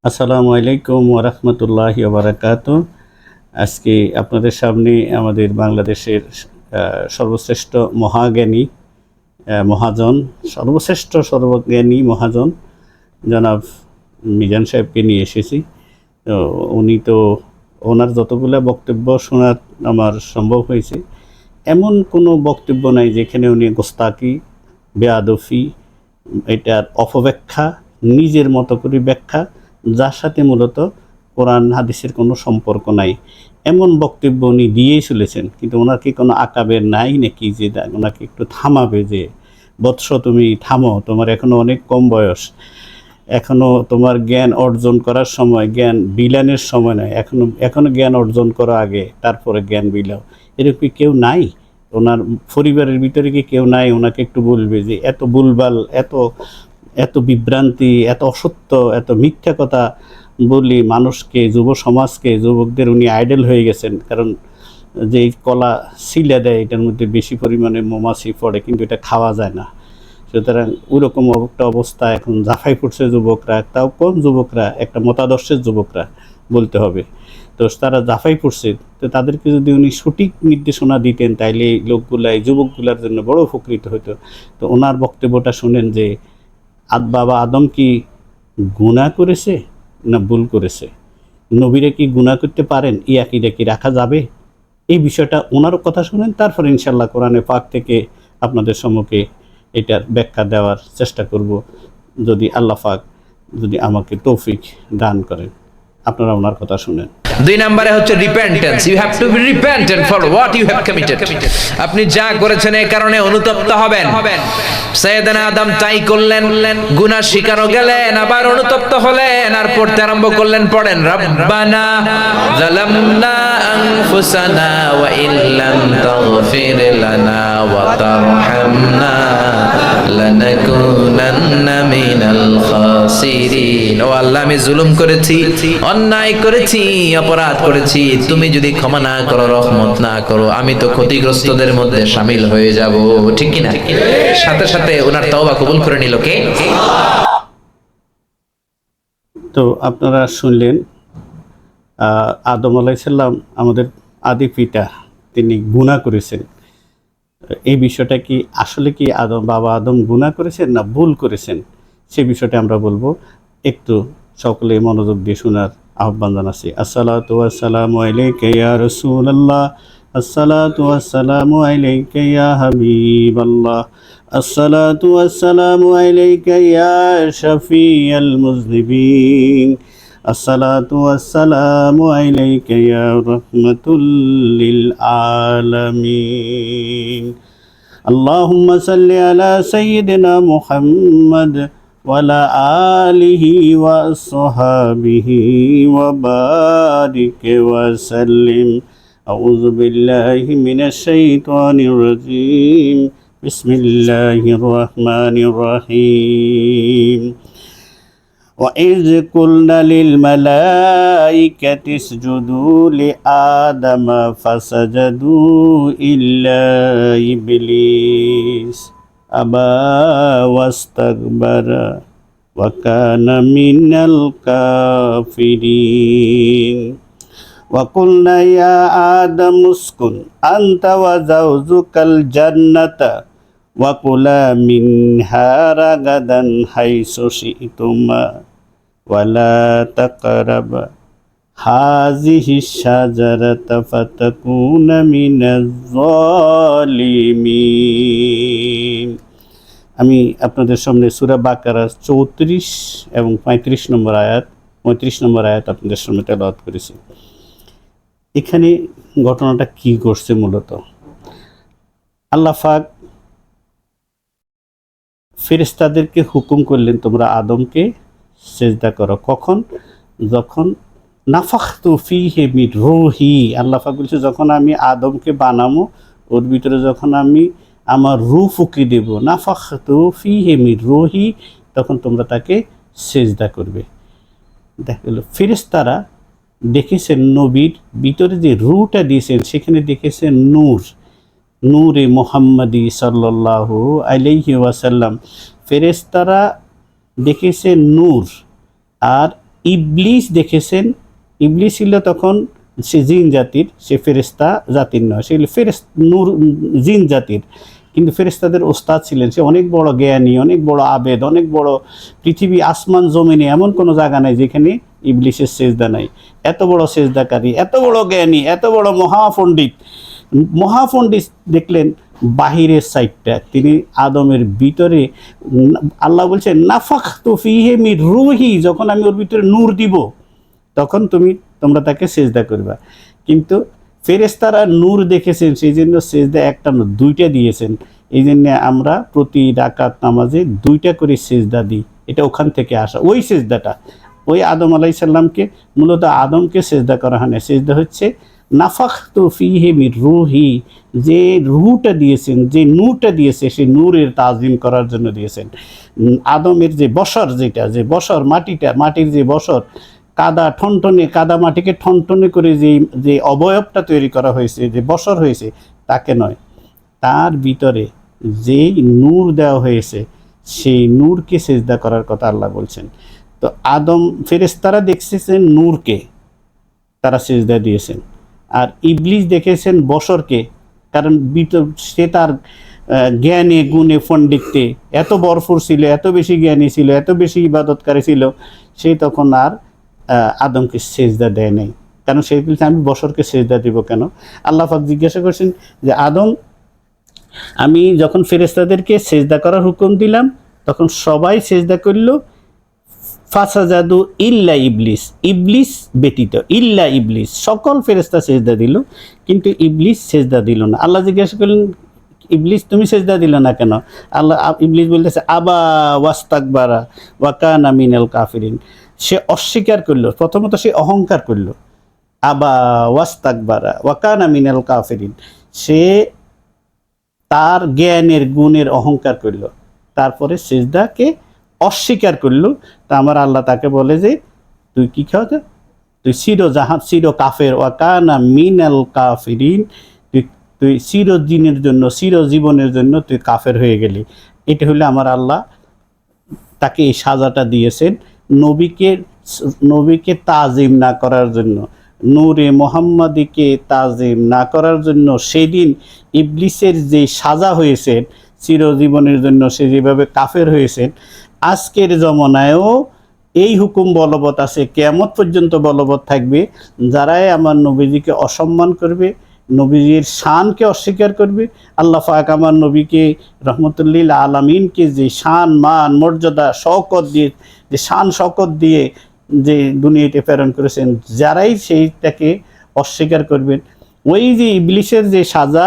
আসসালামু আলাইকুম ওরহমতুল্লাহি ওবারাকাতু। আজকে আপনাদের সামনে আমাদের বাংলাদেশের সর্বশ্রেষ্ঠ মহাজ্ঞানী মহাজন, সর্বশ্রেষ্ঠ সর্বজ্ঞানী মহাজন জনাব মিজান সাহেবকে নিয়ে এসেছি। তো উনি তো ওনার যতগুলো বক্তব্য শোনার আমার সম্ভব হয়েছে, এমন কোনো বক্তব্য নাই যেখানে উনি গোস্তাকি, বেয়াদফি, এটার অপব্যাখ্যা, নিজের মতো করে ব্যাখ্যা, যার সাথে মূলত কোরআন হাদিসের কোনো সম্পর্ক নাই, এমন বক্তব্য উনি দিয়েই চলেছেন। কিন্তু ওনার কি কোনো আকাবের নাই নাকি যে ওনাকে একটু থামাবে, যে বৎস তুমি থামো, তোমার এখনও অনেক কম বয়স, এখনও তোমার জ্ঞান অর্জন করার সময়, জ্ঞান বিলানের সময় নয়, এখনও জ্ঞান অর্জন করা আগে, তারপরে জ্ঞান বিলাও। এরকম কি কেউ নাই? ওনার পরিবারের ভিতরে কি কেউ নাই ওনাকে একটু বলবে যে এত ভুলভাল, এত এত বিভ্রান্তি, এত অসত্য, এত মিথ্যা কথা বলি মানুষকে, যুব সমাজকে, যুবকদের উনি আইডল হয়ে গেছেন। কারণ যে কলা সিলে দেয়, এটার মধ্যে বেশি পরিমাণে মৌমাছি পড়ে, কিন্তু এটা খাওয়া যায় না। সুতরাং ওইরকম একটা অবস্থা এখন জাফাই পড়ছে যুবকরা, তাও কোন যুবকরা, একটা মতাদর্শের যুবকরা বলতে হবে। তো তারা জাফাই পড়ছে, তো তাদেরকে যদি উনি সঠিক নির্দেশনা দিতেন, তাইলে এই লোকগুলা, এই যুবকগুলার জন্য বড় উপকৃত হতো। তো ওনার বক্তব্যটা শুনেন যে বাবা আদম কি গুনাহ করেছে না ভুল করেছে, নবীরা কি গুনাহ করতে পারেন, এই আকীদা কি রাখা যাবে? এই বিষয়টা ওনারও কথা শুনেন, তারপর ইনশাল্লাহ কোরআনে পাক থেকে আপনাদের সম্মুখে এটার ব্যাখ্যা দেওয়ার চেষ্টা করব, যদি আল্লাহ পাক যদি আমাকে তৌফিক দান করেন। আপনারা ওনার কথা শুনেন। দুই নম্বরে হচ্ছে repentance. You have to be repentant for what you have committed. আপনি যা করেছেন এই কারণে অনুতপ্ত হবেন। সাইয়েদনা আদম তাই করলেন, গুনাহ স্বীকারও গেলেন, আবার অনুতপ্ত হলেন, আর পড়তে আরম্ভ করলেন। পড়েন, রব্বানা যালামনা আনফুসানা ওয়া ইল্লাম তাগফির লানা ওয়া তারহামনা লানাকুনান্না মিনাল খাসিরিন। ও আল্লাহ, আমি জুলুম করেছি, অন্যায় করেছি, অপরাধ করেছি, তুমি যদি ক্ষমা না করো, রহমত না করো, আমি তো ক্ষতিগ্রস্তদের মধ্যে শামিল হয়ে যাব। ঠিক কি না? সাথে সাথে ওনার তওবা কবুল করে নিল কে? তো আপনারা শুনলেন, আদম আলাইহিস সালাম আমাদের আদি পিতা, তিনি গুনাহ করেছেন। এই বিষয়টা কি আসলে কি বাবা আদম গুনাহ করেছেন না ভুল করেছেন, সে বিষয়টা আমরা বলবো। একটু সকলে মনোযোগ দিয়ে শোনার আহ্বান জানাচ্ছি। আসসালাতু ওয়াসসালামু আলাইকা ইয়া রাসূলুল্লাহ, আসসালাতু ওয়াসসালামু আলাইকা ইয়া হাবিবাল্লাহ, আসসালাতু ওয়াসসালামু আলাইকা ইয়া শাফিয়াল মুযনিবিন, আসসালাতু ওয়াসসালামু আলাইকা ইয়া রাহমাতুল লিল আলামিন। আল্লাহুম্মা সাল্লি আলা সাইয়্যিদিনা মুহাম্মদ ওয়া আলা আলিহি ওয়া আসহাবিহি ওয়া বারিক ওয়া সাল্লিম। আউযু বিল্লাহি মিনাশ শাইতানির রাজীম। বিসমিল্লাহির রহমানির রহিম। وَإِذْ قُلْنَا لِلْمَلَائِكَةِ اسْجُدُوا لِآدَمَ فَسَجَدُوا إِلَّا إِبْلِيسَ أَبَى وَاسْتَكْبَرَ وَكَانَ مِنَ الْكَافِرِينَ وَقُلْنَا يَا آدَمُ اسْكُنْ أَنْتَ وَزَوْجُكَ الْجَنَّةَ وَكُلَا مِنْهَا رَغَدًا حَيْثُ شِئْتُمَا وَلَا تَقْرَبَا هَٰذِهِ الشَّجَرَةَ فَتَكُونَا مِنَ الظَّالِمِينَ। আমি আপনাদের সামনে সূরা বাকারার 34 এবং 35 নম্বর আয়াত, 35 নম্বর আয়াত আপনাদের সামনে তেলাওয়াত করেছি। এখানে ঘটনাটা কি ঘটছে? মূলত আল্লাহ পাক ফেরেশতাদেরকে হুকুম করলেন, তোমরা আদমকে সেজদা করো। কখন? যখন নাফাখতু ফীহি মির রূহি, আল্লাহ পাক বলছে যখন আমি আদমকে বানাবো, ওর ভিতরে যখন আমি আমার রূহ ফুঁকে দেব, নাফাখতু ফীহি মির রূহি, তখন তোমরা তাকে সেজদা করবে। দেখা গেল ফেরেশতারা দেখেছেন নবীর ভিতরে যে রূহটা দিয়েছেন, সেখানে দেখেছেন নূর, নূরে মুহাম্মাদি সাল্লাল্লাহু আলাইহি ওয়াসাল্লাম। ফেরেশতারা দেখেছে নূর, আর ইবলিস দেখেছেন, ইবলিস ছিল তখন সে জিন জাতির, সে ফেরেশতা জাতির নয়, সে নূর জিন জাতির, কিন্তু ফেরেশতাদের ওস্তাদ ছিলেন। সে অনেক বড় জ্ঞানী, অনেক বড় আবেদ, অনেক বড়, পৃথিবী আসমান জমিনে এমন কোনো জায়গা নাই যেখানে ইবলিসের সেজদা নাই। এত বড় সেজদাকারী, এত বড় জ্ঞানী, এত বড় মহাপণ্ডিত দেখলেন বাহিরের সাইডটা, তিনি আদমের ভিতরে, আল্লাহ বলছে নাফাখতু ফীহি মির রূহি, যখন আমি ওর ভিতরে নূর দিব তখন তোমরা তাকে সেজদা করবা। কিন্তু ফেরেশতারা নূর দেখেছেন, সেই জন্য সেজদা একটা না দুইটা দিয়েছেন। এই জন্য আমরা প্রতি রাকাত নামাজে 2টা করে সেজদা দিই। এটা ওখান থেকে আসা, ওই সেজদাটা ওই আদম আলাইহিস সালামকে, মূলত আদমকে সেজদা করা হয় না। সেজদা হচ্ছে নাফাখতু ফীহি মির রূহি, যে রূহটা দিয়েছেন, যে নূরটা দিয়েছে, সেই নূরের তাজিম করার জন্য দিয়েছেন। আদমের যে বসর, যে বসর, মাটির যে বসর, কাদা মাটিকে ঠনঠনে করে যে অবয়বটা তৈরি করা হয়েছে, যে বসর হয়েছে, তাকে নয়, তার ভিতরে যেই নূর দেওয়া হয়েছে সেই নূরকে সেজদা করার কথা আল্লাহ বলছেন। তো আদম ফেরেশতারা দেখছেন নূরকে, তারা সেজদা দিয়েছেন। আর ইবলিস দেখেছেন বশরকে, কারণ সে তার জ্ঞানে গুণে পণ্ডিতে এত বরফুর ছিল, এত বেশি জ্ঞানী ছিল, এত বেশি ইবাদতকারী ছিল, সে তখন আর আদমকে সেজদা দেয় নাই। কারণ সে বলছে আমি বশরকে সেজদা দিব কেন? আল্লাহ পাক জিজ্ঞাসা করছেন যে আদম, আমি যখন ফেরেশতাদেরকে সেজদা করার হুকুম দিলাম তখন সবাই সেজদা করলো, ফাসাজাদু ইল্লা ইবলিস, ইবলিস ব্যতীত, ইল্লা ইবলিস, সকল ফেরেশতা সেজদা দিল কিন্তু ইবলিস সেজদা দিল না। আল্লাহ জিজ্ঞাসা করলেন ইবলিস তুমি সেজদা দিল না কেন? ইবলিস বলতেছে আবা ওয়াস্তাকবারা ওয়া কানা মিনাল কাফিরিন, সে অস্বীকার করলো। প্রথমত সে অহংকার করলো, আবা ওয়াস্তাকবারা ওয়া কানা মিনাল কাফিরিন, সে তার জ্ঞানের গুণের অহংকার করলো, তারপরে সেজদাকে অস্বীকার করলো। তা আমার আল্লাহ তাকে বলে যে তুই কি খাওয়া, তুই চির কাফের, ওয়া কানা মিনাল কাফিরিন, তুই চিরজীবনের জন্য তুই কাফের হয়ে গেলি। এটা হলে আমার আল্লাহ তাকে এই সাজাটা দিয়েছেন নবীকে তাজিম না করার জন্য, নূরে মোহাম্মদীকে তাজিম না করার জন্য। সেদিন ইবলিসের যে সাজা হয়েছেন চিরজীবনের জন্য, সে যেভাবে কাফের হয়েছেন, আজকের জমানায়ও এই হুকুম বলবৎ আছে, কিয়ামত পর্যন্ত বলবৎ থাকবে। যারাই আমার নবীজিকে অসম্মান করবে, নবীজির শানকে অস্বীকার করবে, আল্লাহ পাক আমার নবীকে রহমতুল্লিল আলামিনকে যে শান, মান, মর্যাদা, শওকত দিয়ে, যে শান শওকত দিয়ে যে দুনিয়াতে প্রেরণ করেছেন, যারাই সেইটাকে অস্বীকার করবেন, ওই যে ইবলিসের যে সাজা,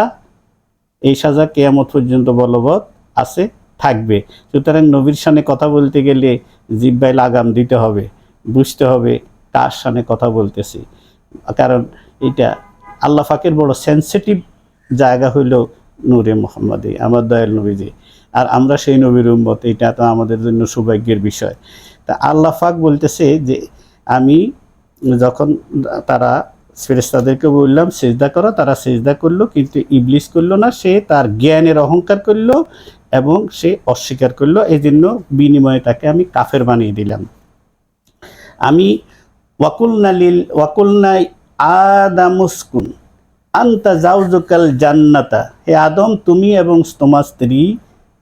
এই সাজা কিয়ামত পর্যন্ত বলবৎ আছে, থাকবে। সুতরাং নবীর শানে কথা বলতে গেলে জিহ্বায় লাগাম দিতে হবে, বুঝতে হবে কার শানে কথা বলতেছি। কারণ এটা আল্লাহ পাকের বড় সেন্সিটিভ জায়গা হইল নূরে মুহাম্মদী, আমার দয়াল নবীজি, আর আমরা সেই নবীর উম্মত। এটা তো আমাদের জন্য সৌভাগ্যের বিষয়। তা আল্লাহ পাক বলতেছে যে আমি যখন তারা ফেরেশতাদেরকে বললাম সেজদা করো, তারা সেজদা করলো, কিন্তু ইবলিস করলো না। সে তার জ্ঞানের অহংকার করলো এবং সে অস্বীকার করলো। এই জন্য বিনিময়ে তাকে আমি কাফের বানিয়ে দিলাম। আমি ওয়াকুলনা আদামুসকুন আনতা জাওজুকাল জান্নাতা, হে আদম তুমি এবং তোমার স্ত্রী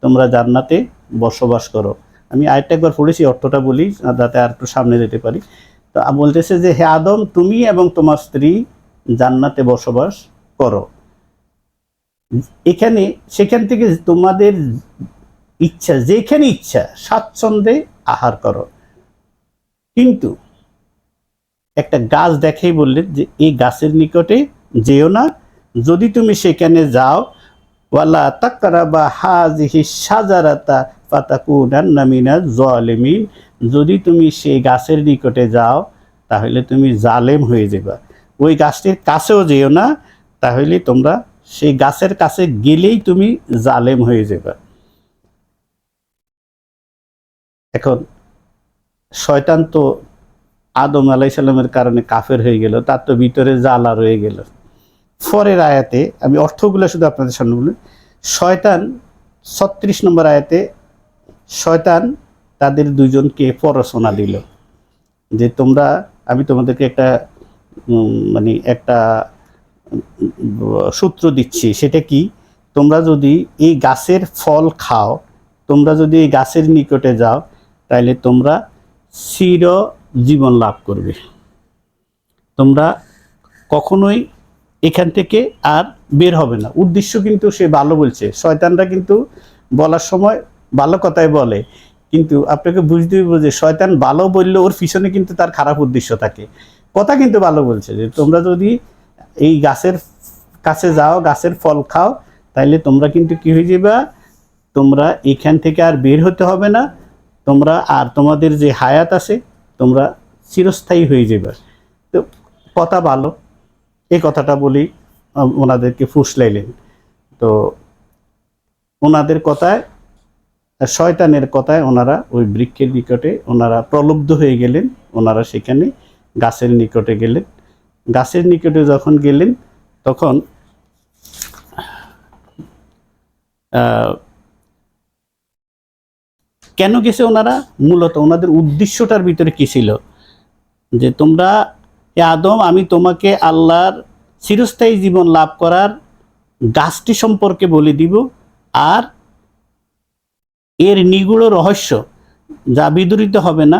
তোমরা জান্নাতে বসবাস করো। আমি আরেকটা একবার পড়েছি, অর্থটা বলি যাতে আর একটু সামনে যেতে পারি। তো বলতেছে যে হে আদম তুমি এবং তোমার স্ত্রী জান্নাতে বসবাস করো, সেখান থেকে তোমাদের ইচ্ছা, যেখানে ইচ্ছা স্বাচ্ছন্দ্যে আহার করো। কিন্তু একটা গাছ দেখেই বললেন যে এই গাছের নিকটে যেও না, যদি তুমি সেখানে যাও, ওয়ালা তাকরাবা হাযিহি শাজারাতা ফাতাকুনান্না মিনাজ জালিমিন, যদি তুমি সেই গাছের নিকটে যাও তাহলে তুমি জালেম হয়ে যাবে। ওই গাছটির কাছেও যেও না, তাহলে তোমরা সেই গাছের কাছে গেলেই তুমি জালেম হয়ে যাবে। এখন শয়তান তো আদম আলাইহিস সালামের কারণে কাফের হয়ে গেল, তার তো ভিতরে জ্বালা রয়ে গেল। পরের আয়াতে আমি অর্থগুলো শুধু আপনাদের সামনে বলি। শয়তান 36 নম্বর আয়াতে শয়তান তাদের দুজনকে প্ররোচনা দিল যে আমি তোমাদেরকে একটা মানে একটা সূত্র দিচ্ছি, সেটা কি, তোমরা যদি এই গাছের ফল খাও, তোমরা যদি এই গাছের নিকটে যাও, তাহলে তোমরা চির জীবন লাভ করবে। তোমরা কখনোই এখান থেকে আর বের হবে না। উদ্দেশ্য কিন্তু সে ভালো বলছে, শয়তানরা কিন্তু বলার সময় ভালো কথাই বলে, কিন্তু আপনাকে বুঝতে হবে যে শয়তান ভালো বললে ওর পিছনে কিন্তু তার খারাপ উদ্দেশ্য থাকে। কথা কিন্তু ভালো বলছে যে তোমরা যদি এই গাছের কাছে যাও, গাছের ফল খাও, তাইলে তোমরা কিন্তু কি হয়ে যাবে, তোমরা এখান থেকে আর বের হতে হবে না, তোমরা আর তোমাদের যে হায়াত আছে তোমরা চিরস্থায়ী হয়ে যাবে। তো কথা ভালো, এই কথাটা বলি ওনাদেরকে ফুসলাইলেন। তো ওনাদের কথায়, শয়তানের কথায় ওনারা ওই বৃক্ষের নিকটে ওনারা প্রলুব্ধ হয়ে গেলেন। ওনারা সেখানে গাছের নিকটে গেলেন। গাছের নিকটে যখন গেলেন তখন কেন গেছে ওনারা, মূলত ওনাদের উদ্দেশ্যটার ভিতরে কী ছিল, যে তোমরা আদম, আমি তোমাকে আল্লাহর চিরস্থায়ী জীবন লাভ করার গাছটি সম্পর্কে বলে দিব, আর এর নিগূঢ় রহস্য যা বিদরিত হবে না,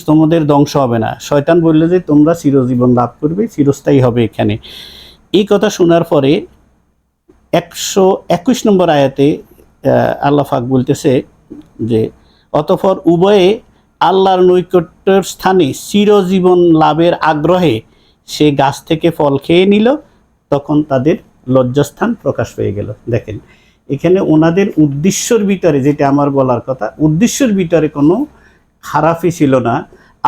তোমাদের ধ্বংস হবে না। শয়তান বললে যে তোমরা চিরজীবন লাভ করবে, চিরস্থায়ী হবে এখানে। এই কথা শোনার পরে 121 নম্বর আয়াতে আল্লাহ পাক বলতেছে যে অতঃপর উভয়ে আল্লাহর নৈকট্যের স্থানে চিরজীবন লাভের আগ্রহে সে গাছ থেকে ফল খেয়ে নিল, তখন তাদের লজ্জাস্থান প্রকাশ পেয়ে গেল। দেখেন এখানে ওনাদের উদ্দেশ্যের ভিতরে, যেটা আমার বলার কথা, উদ্দেশ্যের ভিতরে কোনো খারাপই ছিল না,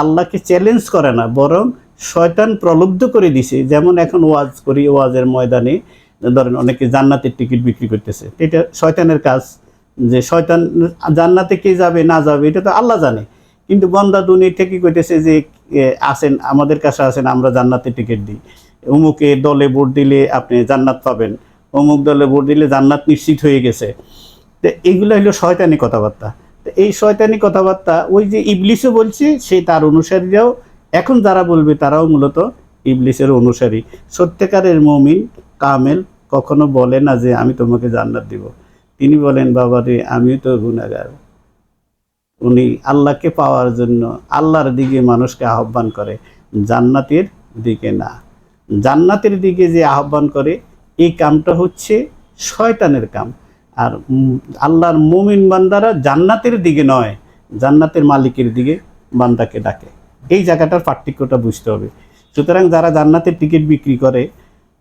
আল্লাহকে চ্যালেঞ্জ করে না, বরং শয়তান প্রলুব্ধ করে দিছে। যেমন এখন ওয়াজ করি, ওয়াজের ময়দানে ধরেন অনেকে জান্নাতের টিকিট বিক্রি করতেছে, এটা শয়তানের কাজ। যে শয়তান জান্নাতে কে যাবে না যাবে এটা তো আল্লাহ জানে, কিন্তু বন্দা দুনিয়া থেকে কইতেছে যে আসেন আমাদের কাছে, আসেন আমরা জান্নাতের টিকিট দিই, অমুকে দলে ভোট দিলে আপনি জান্নাত পাবেন, অমুক দলে ভোট দিলে জান্নাত নিশ্চিত হয়ে গেছে। তো এইগুলো হলো শয়তানি কথাবার্তা। তো এই শয়তানি কথাবার্তা ওই যে ইবলিসও বলছে, সে তার অনুসারীরাও এখন যারা বলবে তারাও মূলত ইবলিসের অনুসারী। সত্যিকারের মুমিন কামেল কখনো বলে না যে আমি তোমাকে জান্নাত দিব। তিনি বলেন বাবা রে, আমিও তো গুনাহগার। উনি আল্লাহকে পাওয়ার জন্য আল্লাহর দিকে মানুষকে আহ্বান করে, জান্নাতের দিকে না। জান্নাতের দিকে যে আহ্বান করে, এই কামটা হচ্ছে শয়তানের কাম। আর আল্লাহর মুমিন বান্দারা জান্নাতের দিকে নয়, জান্নাতের মালিকের দিকে বান্দাকে ডাকে। এই জায়গাটার পার্থক্যটা বুঝতে হবে। সুতরাং যারা জান্নাতের টিকিট বিক্রি করে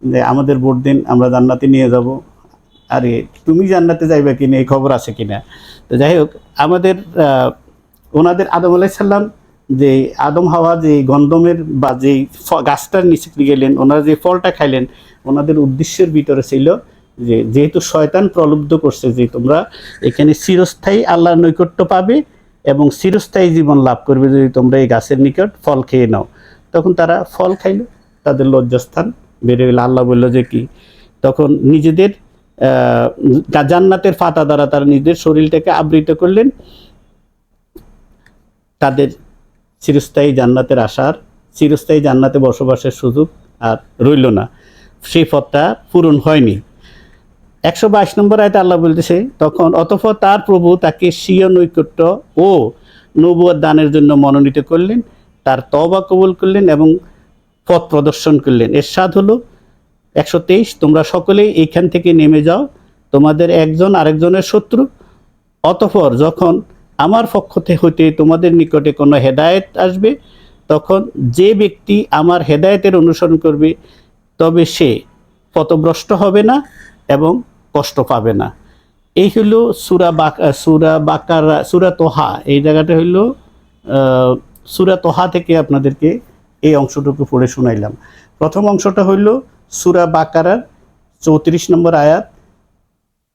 যে আমাদের ভোট দিন, আমরা জান্নাতে নিয়ে যাব, আরে তুমি জান্নাতে যাইবা কিনা, এই খবর আছে কিনা। তো যাই হোক, আমাদের ওনাদের আদম আলাইহিস সালাম, যে আদম হাওয়া যে গন্ধমের বা যে গাছটার নিচে গেলেন, ওনারা যে ফলটা খাইলেন, ওনাদের উদ্দেশ্যের ভিতরে ছিল যে যেহেতু শয়তান প্রলুব্ধ করছে যে তোমরা এখানে চিরস্থায়ী আল্লাহর নৈকট্য পাবে এবং চিরস্থায়ী জীবন লাভ করবে যদি তোমরা এই গাছের নিকট ফল খেয়ে নাও, তখন তারা ফল খাইল, তাদের লজ্জাস্থান বেড়ে গেল। আল্লাহ বলল যে কি, তখন নিজেদের জান্নাতের ফাতা দ্বারা তারা নিজেদের শরীরটাকে আবৃত করলেন, তাদের চিরস্থায়ী জান্নাতের আশার, চিরস্থায়ী জান্নাতে বসবাসের সুযোগ আর রইল না, সেই পথটা পূরণ হয়নি। 122 নম্বর আয়াতে আল্লাহ বলতেছে, তখন অতঃপর তার প্রভু তাকে স্বীয় নৈকট্য ও নবুয়ত দানের জন্য মনোনীত করলেন, তার তওবা কবুল করলেন এবং পথ প্রদর্শন করলেন। এর স্বাদ হলো 123, তোমরা সকলেই এইখান থেকে নেমে যাও, তোমাদের একজন আরেকজনের শত্রু। অতঃপর যখন আমার পক্ষ হইতে তোমাদের নিকটে কোনো হেদায়েত আসবে, তখন যে ব্যক্তি আমার হেদায়েতের অনুসরণ করবে তবে সে পথভ্রষ্ট হবে না এবং কষ্ট পাবে না। এই হলো সূরা তোহা। এই জায়গাটা হইল সূরা তোহা থেকে আপনাদেরকে এই অংশটুকু পড়ে শোনাইলাম। প্রথম অংশটা হইল সূরা বাকারার 34 নম্বর আয়াত।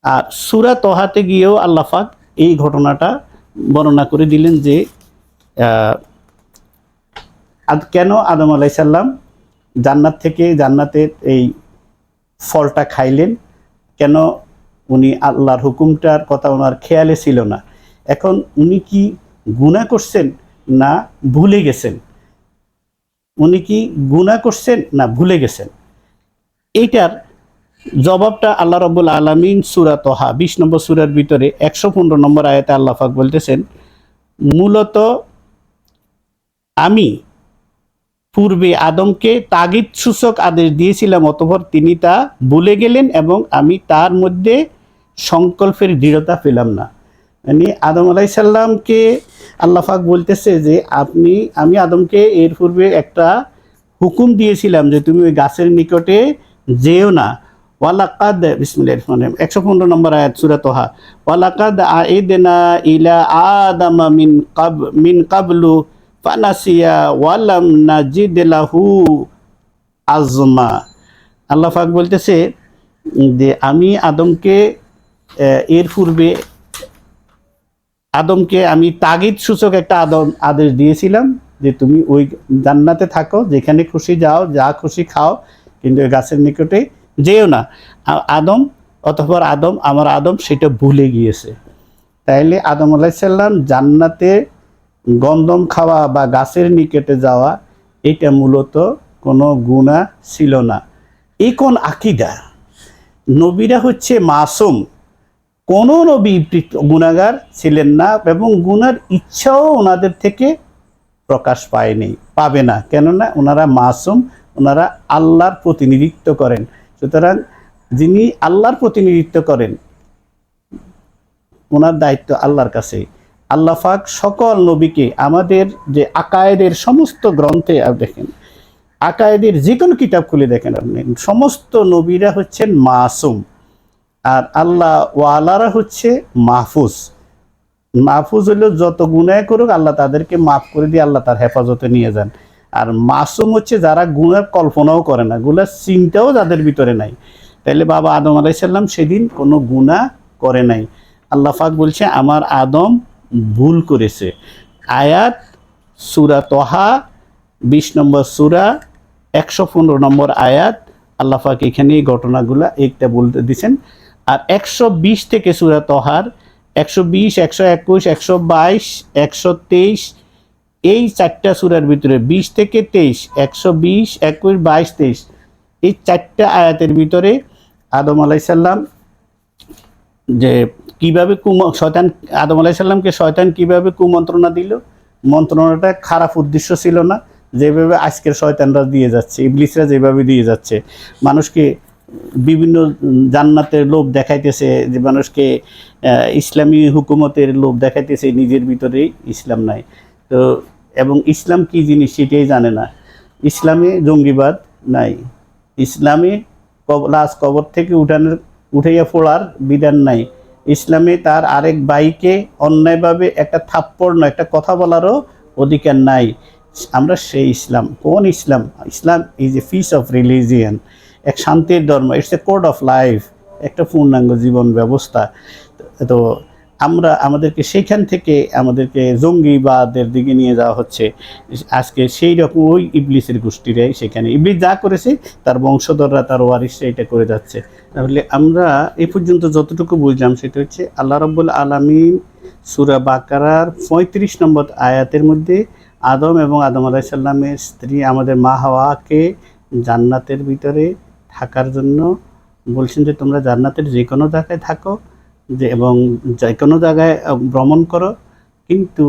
আর সূরা তোহাতে গিয়েও আল্লাহ পাক এই ঘটনাটা বর্ণনা করে দিলেন যে কেন আদম আলাইহিস সালাম জান্নাত থেকে জান্নাতের এই ফলটা খাইলেন, কেন উনি আল্লাহর হুকুমটার কথা ওনার খেয়ালে ছিল না। এখন উনি কি গুনাহ করছেন না ভুলে গেছেন? উনি কি গুনাহ করছেন না ভুলে গেছেন? এইটার জবাবটা আল্লাহ রাব্বুল আলামিন সূরা তহা 20 নম্বর সূরার ভিতরে 115 নম্বর আয়াতে আল্লাহ পাক বলতেছেন, মূলত আমি পূর্বে আদমকে তাগিদ সূচক আদেশ দিয়েছিলাম, অতঃপর তিনি তা ভুলে গেলেন এবং আমি তার মধ্যে সংকল্পের দৃঢ়তা পেলাম না। মানে আদম আলাইহিস সালামকে আল্লাহ পাক বলতেছে যে আমি আদমকে এর পূর্বে একটা হুকুম দিয়েছিলাম যে তুমি ওই গাছের নিকটে যেও না। ওয়ালাকাদ বিসমিল্লাহির রহমানির রহিম 115 নম্বর আয়াত সূরা তহা, ওয়ালাকাদ আইদনা ইলা আদামা মিন কাবলু ফানাসিয়া ওয়ালাম নাজিদ লাহু আজমা। আল্লাহ পাক বলতেছে যে আমি আদমকে এর পূর্বে আদমকে আমি তাগিদ সূচক একটা আদেশ দিয়েছিলাম যে তুমি ওই জান্নাতে থাকো, যেখানে খুশি যাও, যা খুশি খাও, কিন্তু ওই গাছের নিকটে যেও না। অতঃপর আমার আদম সেটা ভুলে গিয়েছে। তাইলে আদম আলাইহিস সালাম জান্নাতে গন্ধম খাওয়া বা গাছের নিকটে যাওয়া এটা মূলত কোনো গুনাহ ছিল না। এই কোন আকীদা? নবীরা হচ্ছে মাসুম, কোনো নবী গুনাহগার ছিলেন না এবং গুনার ইচ্ছাও ওনাদের থেকে প্রকাশ পাবে না। কেননা ওনারা মাসুম, ওনারা আল্লাহর প্রতিনিধিত্ব করেন। সুতরাং যিনি আল্লাহর প্রতিনিধিত্ব করেন ওনার দায়িত্ব আল্লাহর কাছে। আল্লাহ পাক সকল নবীকে আমাদের যে আকায়েদের সমস্ত গ্রন্থে দেখেন, আকায়েদের যে কোনো কিতাব খুলে দেখেন আপনি, সমস্ত নবীরা হচ্ছেন মাসুম আর আল্লাহ ওয়ালারা হচ্ছে মাহফুজ। মাহফুজ হলো যত গুনাহ করুক আল্লাহ তাদেরকে মাফ করে দিয়ে আল্লাহ তার হেফাজতে নিয়ে যান। আর মাসুম হচ্ছে যারা গুনাহ কল্পনাও করে না, গুনার চিন্তাও যাদের ভিতরে নাই। তাইলে বাবা আদম আলাইহিস সালাম সেদিন কোনো গুনাহ করে নাই। আল্লাহ পাক বলছে আমার আদম ভুল করেছে। আয়াত সূরা তহা 20 নম্বর সূরা 115 নম্বর আয়াত আল্লাহ পাক এখানে এই ঘটনাগুলা একটা বলতে দিয়েছেন। আর 120 থেকে সূরা তহার 120, 121, 122, 123 এই চারটা সূরার ভিতরে 20 থেকে 23, 120, 21, 22, 23 এই চারটা আয়াতের ভিতরে আদম আলাইহিস সালাম যে কিভাবে শয়তান আদম আলাইহিস সালামকে শয়তান কিভাবে কুমন্ত্রণা দিল, মন্ত্রণাটা খারাপ উদ্দেশ্য ছিল না, যেভাবে আজকের শয়তানরা দিয়ে যাচ্ছে, ইবলিসরা যেভাবে দিয়ে যাচ্ছে, মানুষকে বিভিন্ন জান্নাতের লোভ দেখাইতেছে, যে মানুষকে ইসলামী হুকুমতের লোভ দেখাইতেছে, নিজের ভিতরেই ইসলাম নাই তো, এবং ইসলাম কি জিনিস সেটাই জানে না। ইসলামে জঙ্গিবাদ নাই, ইসলামে লাশ কবর থেকে উঠাইয়া ফোড়ার বিধান নাই, ইসলামে তার আরেক ভাইকে অন্যায়ভাবে একটা থাপ্পড় নয় একটা কথা বলারও অধিকার নাই। আমরা সেই ইসলাম। কোন Islam? Islam is a peace of religion, এক শান্তির ধর্ম, it's a code of life, একটা পূর্ণাঙ্গ জীবন ব্যবস্থা। তো আমাদেরকে সেইখান থেকে আমাদেরকে জঙ্গিবাদের দিকে নিয়ে যাওয়া হচ্ছে। আজকে সেই রকম ওই ইবলিসের গোষ্ঠীরাই সেখানে, ইবলিস যা করেছে তার বংশধররা, তার ওয়ারিসরা এটা করে যাচ্ছে। তাহলে আমরা এই পর্যন্ত যতটুকু বুঝলাম সেটা হচ্ছে আল্লাহ রাব্বুল আলামিন সূরা বাকারার 35 নম্বর আয়াতের মধ্যে আদম এবং আদম আলাইহিস সালামের স্ত্রী আমাদের মা হাওয়াকে জান্নাতের ভিতরে থাকার জন্য বলছেন যে তোমরা জান্নাতের যে কোনো জায়গায় থাকো এবং যে কোনো জায়গায় ভ্রমণ করো, কিন্তু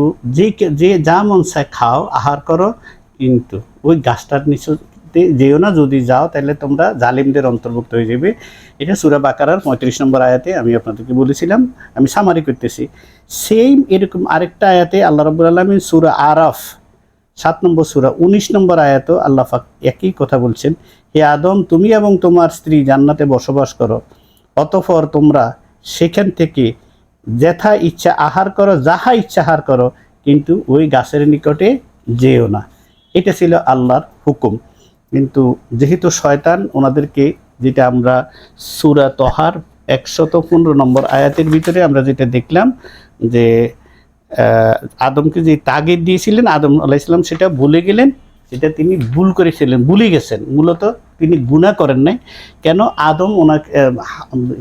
যে যা মন চায় খাও, আহার করো, কিন্তু ওই গাছটার নিচে যেও না, যদি যাও তাহলে তোমরা জালিমদের অন্তর্ভুক্ত হয়ে যাবে। এটা সূরা বাকারার 35 নম্বর আয়াতে আমি আপনাদেরকে বলেছিলাম, আমি সামারি করতেছি। সেম এরকম আরেকটা আয়াতে আল্লাহ রাব্বুল আলামিন সূরা আরাফ 7 নম্বর সূরা 19 নম্বর আয়াতেও আল্লাহ পাক একই কথা বলছেন, হে আদম তুমি এবং তোমার স্ত্রী জান্নাতে বসবাস করো, অতঃপর তোমরা সেখান থেকে যেথা ইচ্ছা আহার করো, যাহা ইচ্ছা আহার করো, কিন্তু ওই গাছের নিকটে যেও না। এটা ছিল আল্লাহর হুকুম। কিন্তু যেহেতু শয়তান ওনাদেরকে, যেটা আমরা সূরা তহার 115 নম্বর আয়াতের ভিতরে আমরা যেটা দেখলাম যে আদমকে যে তাগিদ দিয়েছিলেন আদম আলাইহিস সালাম সেটা ভুলে গেলেন, সেটা তিনি ভুল করেছিলেন, ভুলে গেছেন। মূলত তিনি গুনাহ করেন নাই। কেন? আদম ওনাকে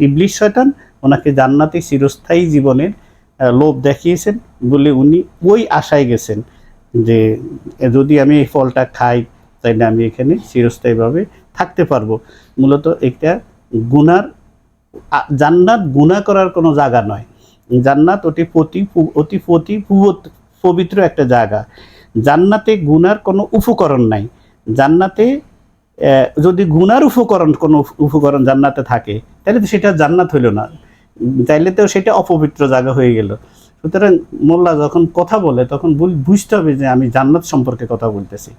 ইবলিস শয়তান ওনাকে জান্নাতে চিরস্থায়ী জীবনের লোভ দেখিয়েছেন বলে উনি ওই আশায় গেছেন। যে যদি আমি এই ফলটা খাই তাইলে আমি এখানে চিরস্থায়ীভাবে থাকতে পারবো। মূলত এটা গুনার জান্নাত গুনাহ করার কোনো জায়গা নয়। জান্নাত অতি পবিত্র একটা জায়গা। জান্নাতে গুনার কোনো উপকরণ নাই। জান্নাতে যদি গুনার কোনো উপকরণ জান্নাতে থাকে তাহলে তো সেটা জান্নাত হইল না, তাইলে তো সেটা অপবিত্র জায়গা হয়ে গেল। সুতরাং মোল্লা যখন কথা বলে তখন বুঝতে হবে যে আমি জান্নাত সম্পর্কে কথা বলতেছি।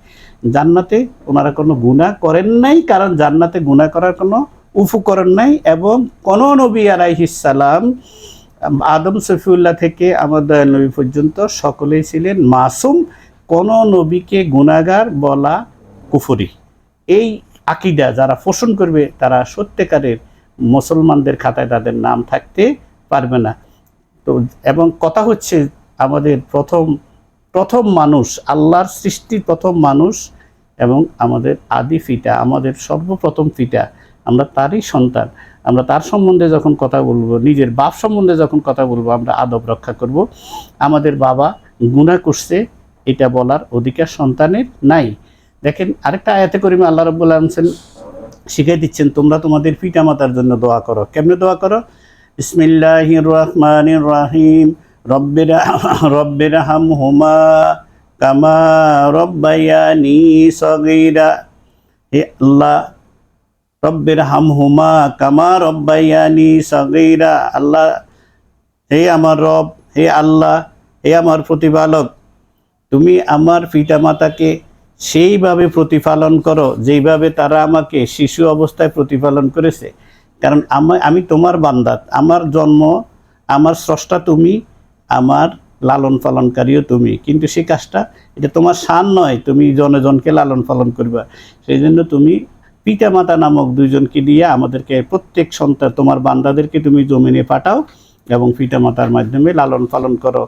জান্নাতে ওনারা কোনো গুনাহ করেন নাই, কারণ জান্নাতে গুনাহ করার কোনো উপকরণ নাই। এবং কোন নবী আলাইহিস সালাম আদম সফিউল্লাহ থেকে আমাদের নবী পর্যন্ত সকলেই ছিলেন মাসুম। কোন নবীকে গুনাহগার বলা কুফরি। এই আকীদা যারা পোষণ করবে তারা সত্যিকারের মুসলমানদের খাতায় তাদের নাম থাকতে পারবে না। তো এবং কথা হচ্ছে আমাদের প্রথম মানুষ, আল্লাহর সৃষ্টির প্রথম মানুষ এবং আমাদের আদি পিতা, আমাদের সর্বপ্রথম পিতা, আমরা তারই সন্তান। আমরা তার সম্বন্ধে যখন কথা বলবো, নিজের বাপ সম্বন্ধে যখন কথা বলবো, আমরা আদব রক্ষা করব। আমাদের বাবা গুনাহ করছে এটা বলার অধিকার সন্তানের নাই। দেখেন আরেকটা আয়াতে করিমে আল্লাহ রাব্বুল আলামিন শিখিয়ে দিচ্ছেন, তোমরা তোমাদের পিতামাতার জন্য দোয়া করো। কেমনে দোয়া করো? বিসমিল্লাহির রহমানির রহিম। রব্বিরহামহুমা কামা রব্বায়ানি সগীরা। হে আল্লাহ, রব্বিরহামহুমা কামা রব্বায়ানি সগীরা। আল্লাহ, হে আমার রব, হে আল্লাহ, হে আমার প্রতিপালক, তুমি আমার পিতামাতাকে সেইভাবে প্রতিপালন করো যেইভাবে তারা আমাকে শিশু অবস্থায় প্রতিপালন করেছে। কারণ আমি তোমার বান্দা, আমার জন্ম, আমার স্রষ্টা তুমি, আমার লালন পালনকারীও তুমি। কিন্তু সেই কাজটা এটা তোমার শান নয়, তুমি জনজনকে লালন পালন করবা। সেই জন্য তুমি পিতামাতা নামক দুইজনকে দিয়ে আমাদেরকে প্রত্যেক সন্তান তোমার বান্দাদেরকে তুমি জমিনে পাঠাও এবং পিতামাতার মাধ্যমে লালন পালন করো।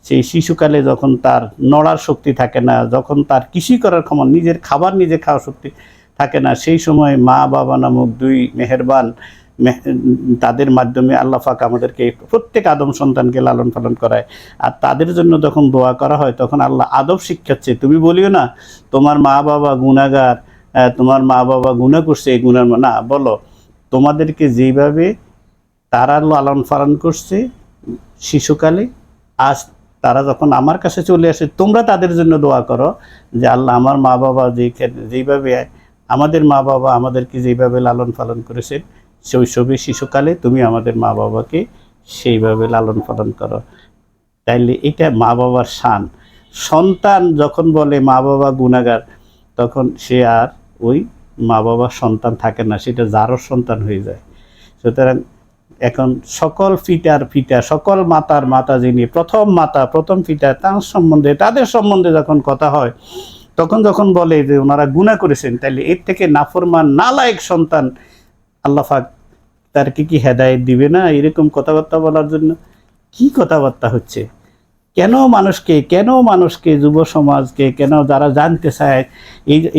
সেই শিশুকালে যখন তার নড়ার শক্তি থাকে না, যখন তার কৃষি করার ক্ষমতা, নিজের খাবার নিজে খাওয়ার শক্তি থাকে না, সেই সময় মা বাবা নামক দুই মেহেরবান তাদের মাধ্যমে আল্লাহ পাক আমাদেরকে প্রত্যেক আদম সন্তানকে লালন পালন করায়। আর তাদের জন্য যখন দোয়া করা হয় তখন আল্লাহ আদব শিক্ষাচ্ছে। তুমি বলিও না তোমার মা বাবা গুনাহগার, তোমার মা বাবা গুনাহ করছে, এই গুনার না, বলো তোমাদেরকে যেইভাবে তারা লালন পালন করছে শিশুকালে, আজ তারা যখন আমার কাছে চলে আসে তোমরা তাদের জন্য দোয়া করো যে আল্লাহ আমার মা বাবা যেইভাবে আমাদের মা বাবা আমাদেরকে যেইভাবে লালন পালন করেছেন শৈশবে শিশুকালে, তুমি আমাদের মা বাবাকে সেইভাবে লালন পালন করো। তাইলে এটা মা বাবার শান। সন্তান যখন বলে মা বাবা গুনাহগার, তখন সে আর ওই মা বাবার সন্তান থাকে না, সেটা যারও সন্তান হয়ে যায়। সুতরাং এখন সকল পিতা, সকল মাতার মাতা যিনি প্রথম মাতা, প্রথম পিতা, তাদের সম্বন্ধে যখন কথা হয় তখন যখন বলে যে ওনারা গুনাহ করেছেন, তাহলে এর থেকে নাফরমান নালায়েক সন্তান আল্লাহ পাক তার কি হেদায়েত দিবে না এরকম কথাবার্তা বলার জন্য? কি কথাবার্তা হচ্ছে? কেন মানুষকে যুব সমাজকে কেন যারা জানতে চায়,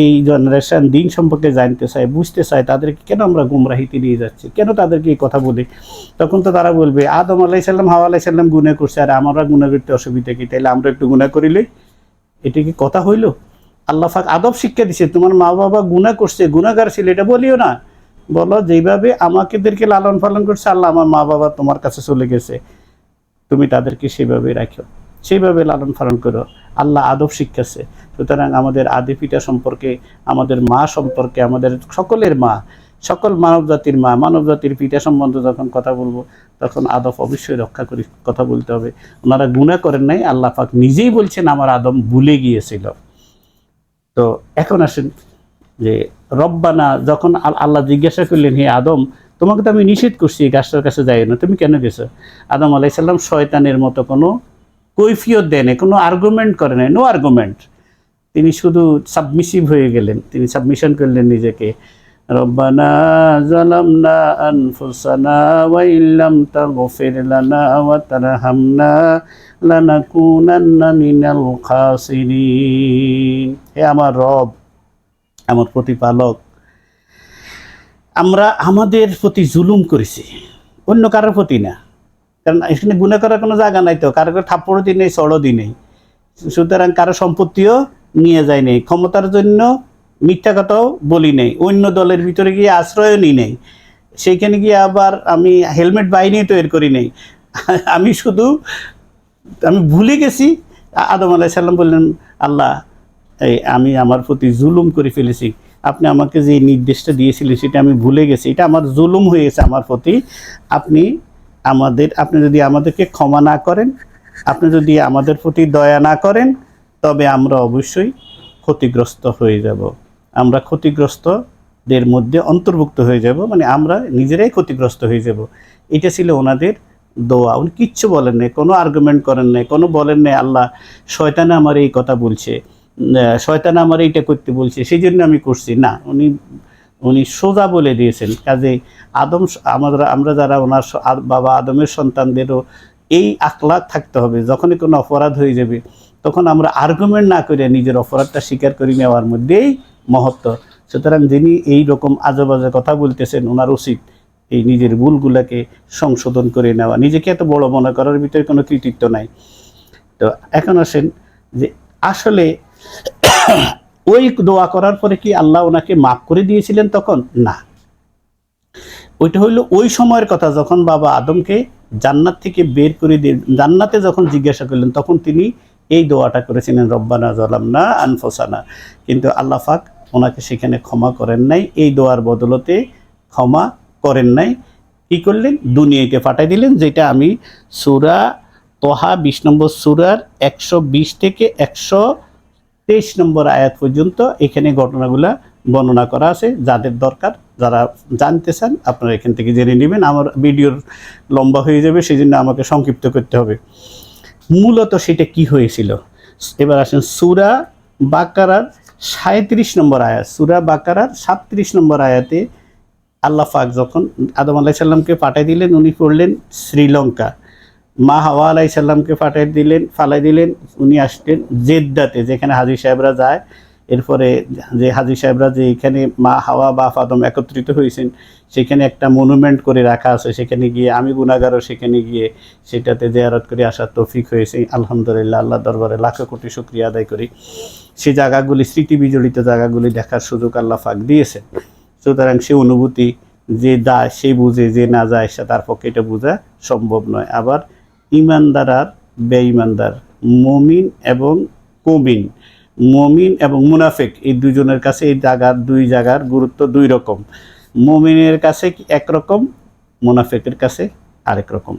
এই জেনারেশন দিন সম্পর্কে জানতে চায়, বুঝতে চায়, তাদেরকে কেন আমরা গুমরাহিতে নিয়ে যাচ্ছি? কেন তাদেরকে এই কথা বলি? তখন তো তারা বলবে আদম আলাইহিস সালাম, হাওয়া আলাইহিস সালাম গুনাহ করছে, আর আমরা গুনাহ করতে অসুবিধা কি? তাইলে আমরা একটু গুনাহ করিলে এটা কি কথা হইল? আল্লাহ পাক আদব শিক্ষা দিছে, তোমার মা বাবা গুনাহ করছে, গুনাহগার ছিল, এটা বলিও না। বলো যেইভাবে আমাদেরকে লালন পালন করছে আল্লাহ, আমার মা বাবা তোমার কাছে চলে গেছে, তুমি তাদেরকে সেভাবে রাখো, সেইভাবে লালন পালন করো। আল্লাহ আদব শিক্ষাছে। সুতরাং আমাদের আদি পিতা সম্পর্কে, আমাদের মা সম্পর্কে, আমাদের সকলের মা, সকল মানব জাতির মা, মানব জাতির পিতা সম্বন্ধে যখন কথা বলবো তখন আদব অবশ্যই রক্ষা করে কথা বলতে হবে। ওনারা গুনাহ করেন নাই, আল্লাহ পাক নিজেই বলছেন আমার আদম ভুলে গিয়েছিল। তো এখন আসেন যে রব্বানা, যখন আল্লাহ জিজ্ঞাসা করলেন হে আদম, তোমাকে তো আমি নিষেধ করছি এই গাছটার কাছে যাই না, তুমি কেন গেছো? আদম আলাইহিস সালাম শয়তানের মতো কোনো কৈফিয়ত দেন, কোনো আর্গুমেন্ট করে নাই, নো আর্গুমেন্ট। তিনি শুধু সাবমিসিভ হয়ে গেলেন, তিনি সাবমিশন করলেন নিজেকে। রব্বানা যালামনা আনফুসানা ওয়া ইল্লাম তাগফির লানা ওয়া তারহামনা লানাকুনান্না মিনাল খাসিরিন। হে আমার রব, আমার প্রতিপালক, আমরা আমাদের প্রতি জুলুম করেছি, অন্য কারোর প্রতি না। কারণ এখানে গুনাহ করার কোনো জায়গা নাই তো, কারো থাপ্পড়ও দিই নেই, চড়ও দিই নেই। সুতরাং কারো সম্পত্তিও নিয়ে যায় নেই, ক্ষমতার জন্য মিথ্যা কথাও বলি নেই, অন্য দলের ভিতরে গিয়ে আশ্রয়ও নিই নেই, সেইখানে গিয়ে আবার আমি হেলমেট বাহিনী তৈরি করি নেই। আমি ভুলে গেছি। আদম আলাইহিস সালাম বললেন, আল্লাহ আমি আমার প্রতি জুলুম করে ফেলেছি, আপনি আমাকে যে নির্দেশটা দিয়েছিলেন সেটা আমি ভুলে গেছি, এটা আমার জুলুম হয়ে গেছে আমার প্রতি। আপনি যদি আমাদেরকে ক্ষমা না করেন, আপনি যদি আমাদের প্রতি দয়া না করেন, তবে আমরা অবশ্যই ক্ষতিগ্রস্ত হয়ে যাব, আমরা ক্ষতিগ্রস্তদের মধ্যে অন্তর্ভুক্ত হয়ে যাব, মানে আমরা নিজেরাই ক্ষতিগ্রস্ত হয়ে যাব। এটা ছিল ওনাদের দোয়া। উনি কিচ্ছু বলেন নাই, কোনো আর্গুমেন্ট করেন নাই, কোনো বলেন নাই আল্লাহ শয়তানে আমার এই কথা বলছে, শয়তান আমার এইটা করতে বলছে সেই জন্য আমি করছি না। উনি সোজা বলে দিয়েছেন। কাজে আমরা যারা ওনার বাবা আদমের সন্তানদেরও এই আখলাক থাকতে হবে, যখনই কোনো অপরাধ হয়ে যাবে তখন আমরা আর্গুমেন্ট না করে নিজের অপরাধটা স্বীকার করে নেওয়ার মধ্যেই মহত্ব। সুতরাং যিনি এই রকম আজে বাজে কথা বলতেছেন, ওনার উচিত এই নিজের ভুলগুলোকে সংশোধন করে নেওয়া, নিজেকে এত বড় মনে করার ভিতরে কোনো কৃতিত্ব নাই। তো এখন আসেন যে আসলে ওই দোয়া করার পরে কি আল্লাহ ওনাকে মাফ করে দিয়েছিলেন তখন? না, ওইটা হইলো ওই সময়ের কথা যখন বাবা আদমকে জান্নাত থেকে বের করে দিয়ে জান্নাতে যখন জিজ্ঞাসা করলেন তখন তিনি এই দোয়াটা করেছিলেন, রব্বানা যালামনা আনফুসানা। কিন্তু আল্লাহ পাক ওনাকে সেখানে ক্ষমা করেন নাই, এই দোয়ার বদলতে ক্ষমা করেন নাই। কি করলেন? দুনিয়াকে পাঠাই দিলেন, যেটা আমি সূরা তোহা 20 নম্বর সূরার 120 থেকে 123 নম্বর আয়াত পর্যন্ত এখানে ঘটনাগুলা বর্ণনা করা আছে। যাদের দরকার, যারা জানতে চান আপনারা এখান থেকে জেনে নেবেন। আমার ভিডিওর লম্বা হয়ে যাবে, সেই জন্য আমাকে সংক্ষিপ্ত করতে হবে। মূলত সেটা কি হয়েছিল এবার আসেন সূরা বাকারার 37 নম্বর আয়াত। সূরা বাকারার 37 নম্বর আয়াতে আল্লাহ পাক যখন আদম আলাইহিস সালামকে পাঠিয়ে দিলেন, উনি পড়লেন শ্রীলঙ্কা। মা হাওয়া আলাইহিস সালামকে ফালাই দিলেন, উনি আসলেন জেদ্দাতে, যেখানে হাজী সাহেবরা যায়। এরপরে যে হাজী সাহেবরা যে এখানে মা হাওয়া বা আদম একত্রিত হয়েছেন, সেখানে একটা মনুমেন্ট করে রাখা আছে, সেখানে গিয়ে আমি গুনাহগারও সেখানে গিয়ে সেটাতে জিয়ারত করে আসার তৌফিক হয়েছে। আলহামদুলিল্লাহ, আল্লাহ দরবারে লাখো কোটি শুকরিয়া আদায় করি। সেই জায়গাগুলি, স্মৃতি বিজড়িত জায়গাগুলি দেখার সুযোগ আল্লাহ পাক দিয়েছেন। সুতরাং সে অনুভূতি যে যায় সে বুঝে, যে না যায় সে তার পক্ষে এটা বোঝা সম্ভব নয়। আবার ইমানদার আর বেঈমানদার, মুমিন এবং কুমিন, মুমিন এবং মুনাফিক, এই দুজনের কাছে এই দুই জায়গার গুরুত্ব দুই রকম। মুমিনের কাছে একরকম, মুনাফিকের কাছে আরেক রকম।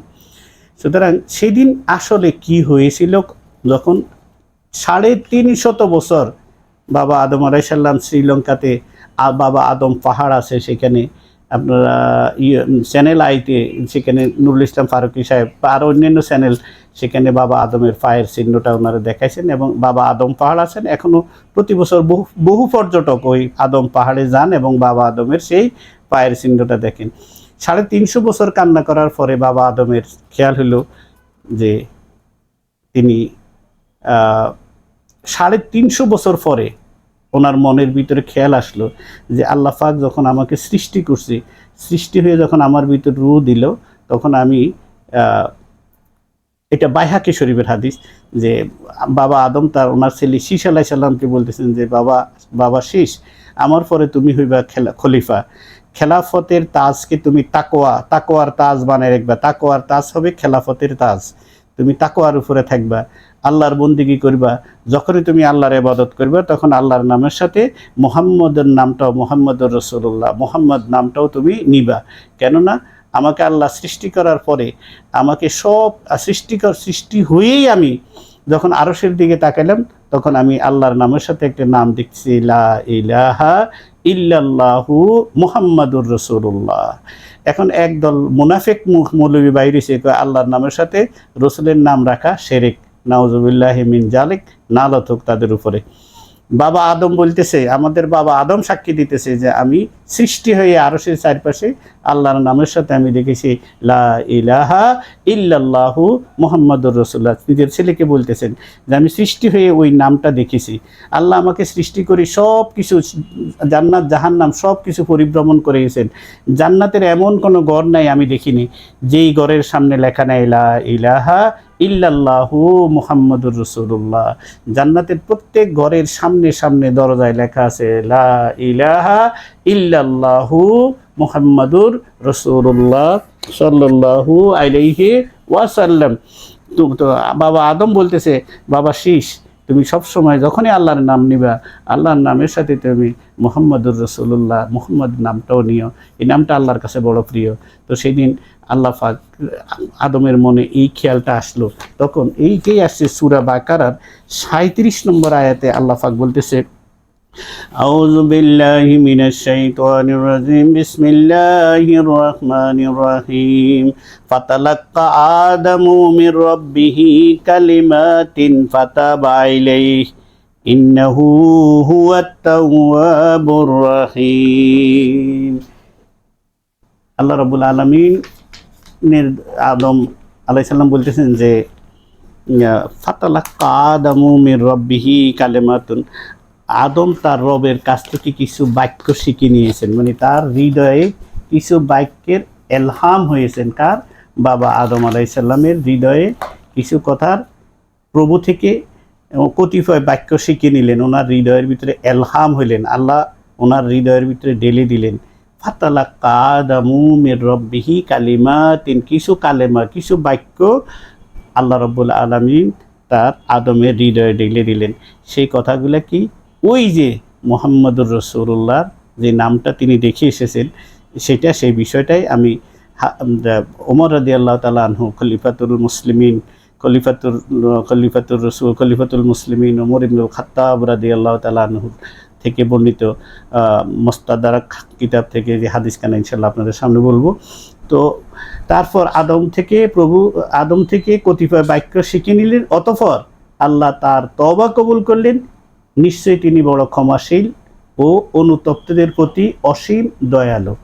সুতরাং সেদিন আসলে কি হয়েছিল, যখন 350 বছর বাবা আদম আলাইহিস সালাম শ্রীলঙ্কাতে, বাবা আদম পাহাড় আছে সেখানে, আপনারা চ্যানেল আইতে সেখানে নুরুল ইসলাম ফারুকী সাহেব বা আরও অন্যান্য চ্যানেল সেখানে বাবা আদমের পায়ের চিহ্নটা ওনারা দেখাইছেন, এবং বাবা আদম পাহাড় আছেন। এখনও প্রতি বছর বহু পর্যটক ওই আদম পাহাড়ে যান এবং বাবা আদমের সেই পায়ের চিহ্নটা দেখেন। 350 বছর কান্না করার পরে বাবা আদমের খেয়াল হলো যে তিনি 350 বছর পরে ওনার মনের ভিতরে খেয়াল আসলো যে আল্লাহ পাক যখন আমাকে সৃষ্টি করছি, সৃষ্টি হয়ে যখন আমার ভিতরে রূহ দিল, তখন আমি এটা বাইহাকি শরীফের হাদিস, যে বাবা আদম ওনার ছেলে শীষ আলাইহিস সালামকে বলতেছেন যে বাবা শীষ, আমার পরে তুমি হইবা খলিফা, খেলাফতের তাজকে তুমি তাকওয়ার তাজ বানায় রাখবা, তাকওয়ার তাজ হবে খেলাফতের তাজ, তুমি তাকওয়ার উপরে থাকবা, আল্লাহর বন্দিগি করবা। যখনই তুমি আল্লাহর ইবাদত করবা তখন আল্লাহর নামের সাথে মুহাম্মদের নামটাও, মুহাম্মদুর রাসূলুল্লাহ, মুহাম্মদ নামটাও তুমি নিবা। কেননা আমাকে আল্লাহ সৃষ্টি করার পরে আমাকে সব সৃষ্টি হয়েই আমি যখন আরশের দিকে তাকালাম, তখন আমি আল্লাহর নামের সাথে একটা নাম দেখছি, লা ইলাহা ইল্লাল্লাহু মুহাম্মাদুর রাসূলুল্লাহ। এখন একদল মুনাফিক মৌলবী বাইরে সে আল্লাহর নামের সাথে রসুলের নাম রাখা শিরক, নাউজুবিল্লাহি মিন জালিক, নালত হোক তাদের উপরে। বাবা আদম বলতেছে, আমাদের বাবা আদম সাক্ষী দিতেছে যে আমি সৃষ্টি হয়ে আরশের চারপাশে আল্লাহর নামের সাথে আমি দেখেছি লা ইলাহা ইল্লাল্লাহু মুহাম্মাদুর রাসূলুল্লাহ। নিজের ছেলেকে বলতেছেন যে আমি সৃষ্টি হয়ে ওই নামটা দেখেছি। আল্লাহ আমাকে সৃষ্টি করে সব কিছু, জান্নাত জাহান্নাম সব কিছু পরিভ্রমণ করে গেছেন। জান্নাতের এমন কোনো ঘর নাই আমি দেখিনি যেই ঘরের সামনে লেখা নাই লা ইলাহা ইল্লাল্লাহু মুহাম্মাদুর রাসূলুল্লাহ। জান্নাতের প্রত্যেক ঘরের সামনে সামনে দরজায় লেখা আছে লা ইলাহা ইল্লাল্লাহু মুহাম্মাদুর রাসূলুল্লাহ সাল্লাল্লাহু আলাইহি ওয়াসাল্লাম। তো বাবা আদম বলতেছে, বাবা শীষ, তুমি সবসময় যখনই আল্লাহর নাম নিবা, আল্লাহর নামের সাথে তুমি মুহাম্মাদুর রাসূলুল্লাহ মুহাম্মদ নামটাও নিও, এই নামটা আল্লাহর কাছে বড় প্রিয়। তো সেই দিন আল্লাহ পাক আদমের মনে এই খেয়ালটা আসলো। তখন এইটাই আসছে সূরা বাকারার 37 নম্বর আয়াতে আল্লাহ পাক বলতেছে, আউযু বিল্লাহি মিনাশ শাইতানির রাজিম, বিসমিল্লাহির রহমানির রহিম। ফাতালাক্কা আদামু মির রাব্বিহি কালিমাতিন ফাতাবা আলাইহি ইন্নাহু হুয়াত তাওয়াবুর রহিম। আল্লাহ রাব্বুল আলামিনের আদম আলাইহিস সালাম বলতেছেন যে ফাতালাক্কা আদামু মির রাব্বিহি কালিমাতুন, আদম তার রবের কাছ থেকে কিছু বাক্য শিখে নিয়েছেন, মানে তার হৃদয়ে কিছু বাক্যের এলহাম হয়েছেন। কার? বাবা আদম আলাইহিস সালামের হৃদয়ে কিছু কথার প্রভু থেকে কতিপয় বাক্য শিখে নিলেন, ওনার হৃদয়ের ভিতরে এলহাম হইলেন, আল্লাহ ওনার হৃদয়ের ভিতরে ঢেলে দিলেন। ফাতালাক্কা আদামু মির রাব্বিহি কালিমাতিন, কিছু কালেমা, কিছু বাক্য আল্লাহ রাব্বুল আলামিন তার আদমের হৃদয়ে ঢেলে দিলেন। সেই কথাগুলো কি? ওই যে মুহাম্মাদুর রাসূলুল্লাহর যে নামটা তিনি দেখে এসেছেন, সেটা সেই বিষয়টাই আমি ওমর রাদিয়াল্লাহু তাআলা আনহু খলিফাতুল মুসলিমিন, খলিফাতুল মুসলিমিন ওমর ইবনুল খাত্তাব রাদিয়াল্লাহু তাআলা আনহু থেকে বর্ণিত মুস্তাদরাক কিতাব থেকে যে হাদিসখানা ইনশাআল্লাহ আপনাদের সামনে বলবো। তো তারপর আদম থেকে কতিপয় বাক্য শিখে নিলেন, অতঃপর আল্লাহ তার তওবা কবুল করলেন। নিশ্চয়ই তিনি বড় ক্ষমাশীল ও অনুতপ্তদের প্রতি অসীম দয়ালু।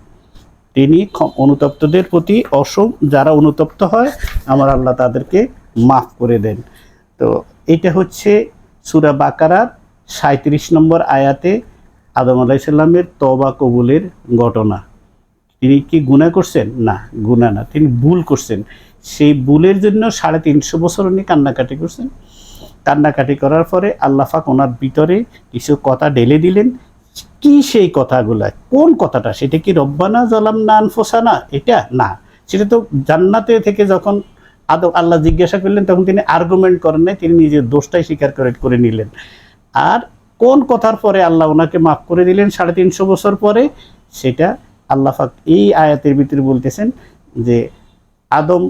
তিনি অনুতপ্তদের প্রতি অসীম, যারা অনুতপ্ত হয় আমার আল্লাহ তাদেরকে মাফ করে দেন। তো এটা হচ্ছে সূরা বাকারার 37 নম্বর আয়াতে আদম আলাইহিস সালামের তওবা কবুলের ঘটনা। তিনি কি গুনাহ করছেন? না, গুনাহ না, তিনি ভুল করছেন। সেই ভুলের জন্য 350 বছর উনি কান্নাকাটি করছেন। কান্নাকাটি করার পরে আল্লাহ পাক ওনার ভিতরে কিছু কথা ঢেলে দিলেন। কি সেই কথাগুলা? কোন কথাটা? সেটা কি রব্বানা যালামনা আনফুসানা? এটা না, সেটা তো জান্নাতে থেকে যখন আল্লাহ জিজ্ঞাসা করলেন তখন তিনি আর্গুমেন্ট করেন নাই, তিনি নিজের দোষটাই স্বীকার করে নিলেন। আর কোন কথার পরে আল্লাহ ওনাকে মাফ করে দিলেন 350 বছর পরে, সেটা আল্লাহ পাক এই আয়াতের ভিতরে বলতেছেন যে আদম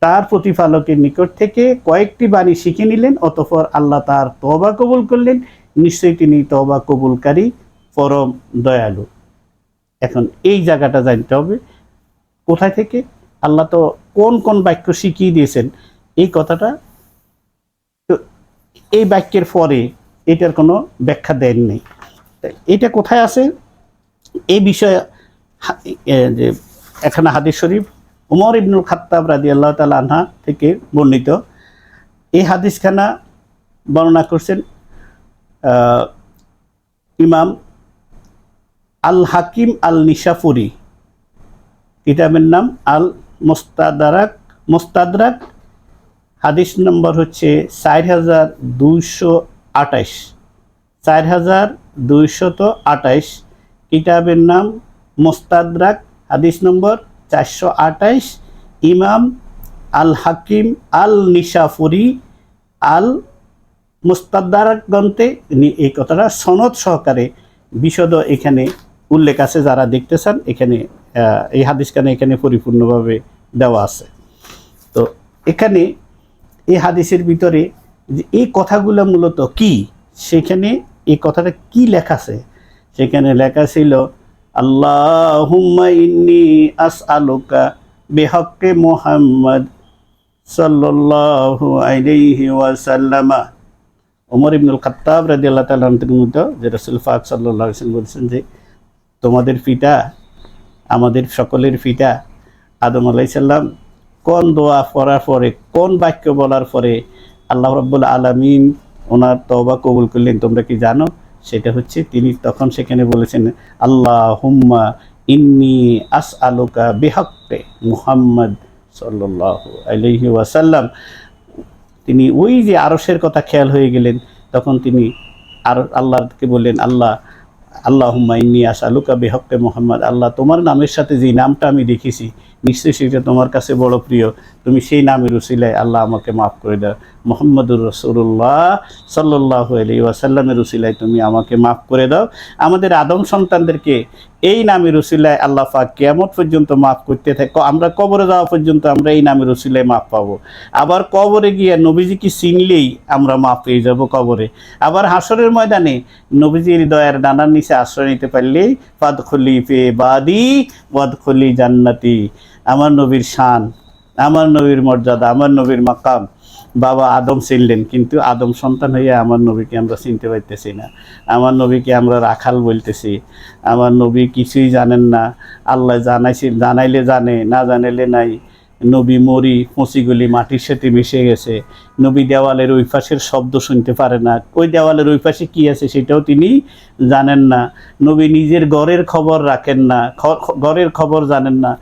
তার প্রতিপালকের নিকট থেকে কয়েকটি বাণী শিখে নিলেন, অতঃপর আল্লাহ তার তওবা কবুল করলেন। নিশ্চয়ই তিনি তওবা কবুলকারী, পরম দয়ালু। এখন এই জায়গাটা জানতে হবে কোথায় থেকে আল্লাহ তো কোন কোন বাক্য শিখিয়ে দিয়েছেন, এই কথাটা তো এই বাক্যের পরে এটার কোনো ব্যাখ্যা দেন নেই। এটা কোথায় আছে এই বিষয়ে যে এখানে হাদিস শরীফ ওমর ইবনুল খাত্তাব রাদিয়াল্লাহু তাআলা আনহা থেকে বর্ণিত। এই হাদিসখানা বর্ণনা করছেন ইমাম আল হাকিম আল নিশাপুরি, কিতাবের নাম আল মুস্তাদরাক, হাদিস নম্বর হচ্ছে 4228, 4228, কিতাবের নাম মুস্তাদরাক, হাদিস নম্বর 428। ইমাম আল হাকিম আল নিশাপুরি আল মুস্তাদরাক গ্রন্থে এই কথাটা সনদ সহকারে বিশদ এখানে উল্লেখ আছে। যারা দেখতে চান এখানে এই হাদিসখানে এখানে পরিপূর্ণভাবে দেওয়া আছে। তো এখানে এই হাদিসের ভিতরে যে এই কথাগুলো মূলত কি, সেখানে এই কথাটা কি লেখা আছে, সেখানে লেখা ছিল আল্লাহুম্মা ইন্নী আসআলুকা বিহাক্কি মুহাম্মদ সাল্লাল্লাহু আলাইহি ওয়াসাল্লাম। ওমর ইবনুল খাত্তাব রাদিয়াল্লাহু তাআলা আনহু যে রাসূল পাক সাল্লাল্লাহু আলাইহি ওয়াসাল্লাম বলেছেন যে তোমাদের পিতা, আমাদের সকলের পিতা আদম আলাইহিস সালাম কোন দোয়া পড়ার পরে, কোন বাক্য বলার পরে আল্লাহ রাব্বুল আলামিন ওনার তওবা কবুল করলেন তোমরা কি জানো? সেটা হচ্ছে তিনি তখন সেখানে বলেছেন আল্লাহুম্মা ইন্নী আসআলুকা বিহাক্কি মুহাম্মদ সাল্লাল্লাহু আলাইহি ওয়াসাল্লাম। তিনি ওই যে আরশের কথা খেয়াল হয়ে গেলেন, তখন তিনি আর আল্লাহকে বললেন, আল্লাহুম্মা ইন্নী আসআলুকা বিহাক্কি মুহাম্মদ, আল্লাহ তোমার নামের সাথে যে নামটা আমি দেখেছি নিশ্চয়ই সেটা তোমার কাছে বড় প্রিয়, তুমি সেই নামের উসিলায় আল্লাহ আমাকে মাফ করে দাও। মুহাম্মদুর রাসূলুল্লাহ সাল্লাল্লাহু আলাইহি ওয়াসাল্লামের উসিলায় তুমি আমাকে মাফ করে দাও। আমাদের আদম সন্তানদেরকে এই নামের উসিলায় আল্লাহ পাক কিয়ামত পর্যন্ত মাফ করতে থাকে, আমরা কবরে যাওয়া পর্যন্ত আমরা এই নামের উসিলায় মাফ পাবো। আবার কবরে গিয়ে নবীজিকে চিনলেই আমরা মাফ পেয়ে যাব কবরে। আবার হাসরের ময়দানে নবীজির দয়ার ডানার নিচে আশ্রয় নিতে পারলেই ফাদখুলি ফি বাদি ওয়াদখুলি জান্নাতি, আমার নবীর শান, আমার নবীর মর্যাদা, আমার নবীর মাকাম। বাবা আদম চিনলেন, কিন্তু আদম সন্তান হইয়া আমার নবীকে আমরা চিনতে পারতেছি না, আমার নবীকে আমরা রাখাল বলতেছি। আমার নবী কিছুই জানেন না, আল্লাহ জানাইলে জানে, না জানাইলে নাই। নবী মরি পঁচিগুলি মাটির সাথে মিশে গেছে। নবী দেওয়ালের ওই পাশের শব্দ শুনতে পারে না, ওই দেওয়ালের ওই পাশে কী আছে সেটাও তিনি জানেন না। নবী নিজের ঘরের খবর রাখেন না, ঘরের খবর জানেন না।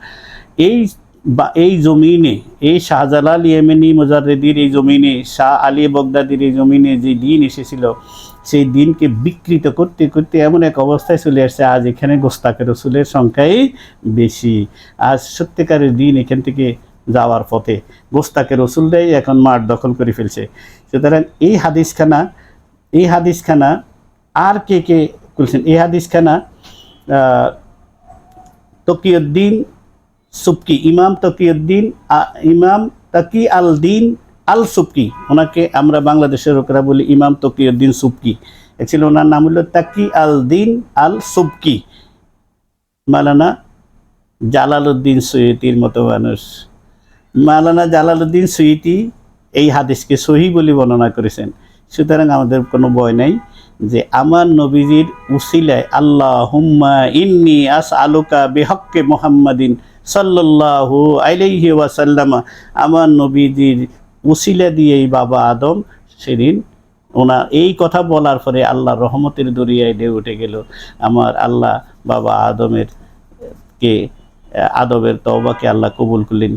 এই জমিনে, এই শাহজালাল ইয়েমেনি মুজাররিদির এই জমিনে, শাহ আলী বগদাদির এই জমিনে যে দিন এসেছিল, সেই দিনকে বিকৃত করতে করতে এমন এক অবস্থায় চলে আসছে, আজ এখানে গোস্তাকে রসুলের সংখ্যাই বেশি। আজ সত্যিকারের দিন এখান থেকে যাওয়ার পথে গোস্তাকে রসুলরাই এখন মাঠ দখল করে ফেলছে। সুতরাং এই হাদিসখানা আর কে কে বলছেন? এই হাদিসখানা তকিউদ্দিন সুবকি, ইমাম তাকি আল দিন আল সুবকি, ওনাকে আমরা বাংলাদেশের লোকেরা বলি ইমাম তকিউদ্দিন সুবকি। অ্যাকচুয়ালি ওনার নাম হলো তাকি আল দিন আল সুবকি। মাওলানা জালালউদ্দিন সুয়ুতির মতো মানুষ। মাওলানা জালালউদ্দিন সুয়ুতি এই হাদিসকে সহিহ বলে বর্ণনা করেছেন। সুতরাং আমাদের কোনো ভয় নাই যে আমার নবীজির উসিলায় আল্লাহুম্মা ইন্নী আসআলুকা বিহাক্কি মুহাম্মাদিন সাল্লাল্লাহু আলাইহি ওয়াসাল্লাম, আমার নবীজির উসিলা দিয়েই বাবা আদম সেদিন ওনার এই কথা বলার পরে আল্লাহর রহমতের দরিয়ায় ঢেউ উঠে গেল। আমার আল্লাহ বাবা আদমের তওবাকে আল্লাহ কবুল করলেন।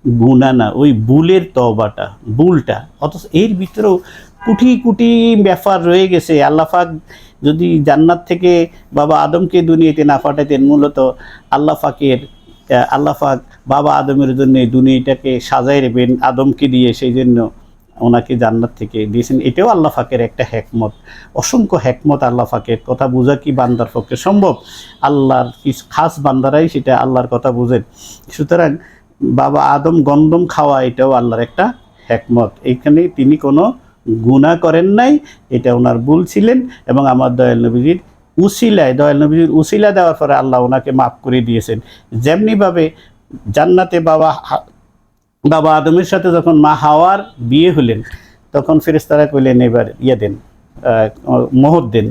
গুনাহ না, ওই ভুলের তওবাটা, ভুলটা। অথচ এর ভিতরেও কোটি কোটি ব্যাপার রয়ে গেছে। আল্লাহ পাক যদি জান্নাত থেকে বাবা আদমকে দুনিয়াতে না পাঠাতেন, মূলত আল্লাহ পাক বাবা আদমের জন্য এই দুনিয়াটাকে সাজাই রেখেন আদমকে দিয়ে, সেই জন্য ওনাকে জান্নাত থেকে দিয়েছেন। এটাও আল্লাহ পাকের একটা হেকমত, অসংখ্য হেকমত আল্লাহ পাকের। কথা বোঝা কি বান্দার পক্ষে সম্ভব? আল্লাহর কিছু খাস বান্দারাই সেটা আল্লাহর কথা বোঝেন। সুতরাং বাবা আদম গন্ধম খাওয়া এটাও আল্লাহর একটা হেকমত। এইখানে তিনি কোনো গুনাহ করেন নাই, এটা ওনার ভুল ছিলেন। এবং আমার দয়াল নবীজির উসিলা দেওয়ার পরে আল্লাহ ওনাকে মাফ করে দিয়েছেন। যেমনিভাবে জান্নাতে বাবা আদমের সাথে যখন মা হাওয়ার বিয়ে হলেন, তখন ফেরেশতারা কইলেন এবার মোহর দেন।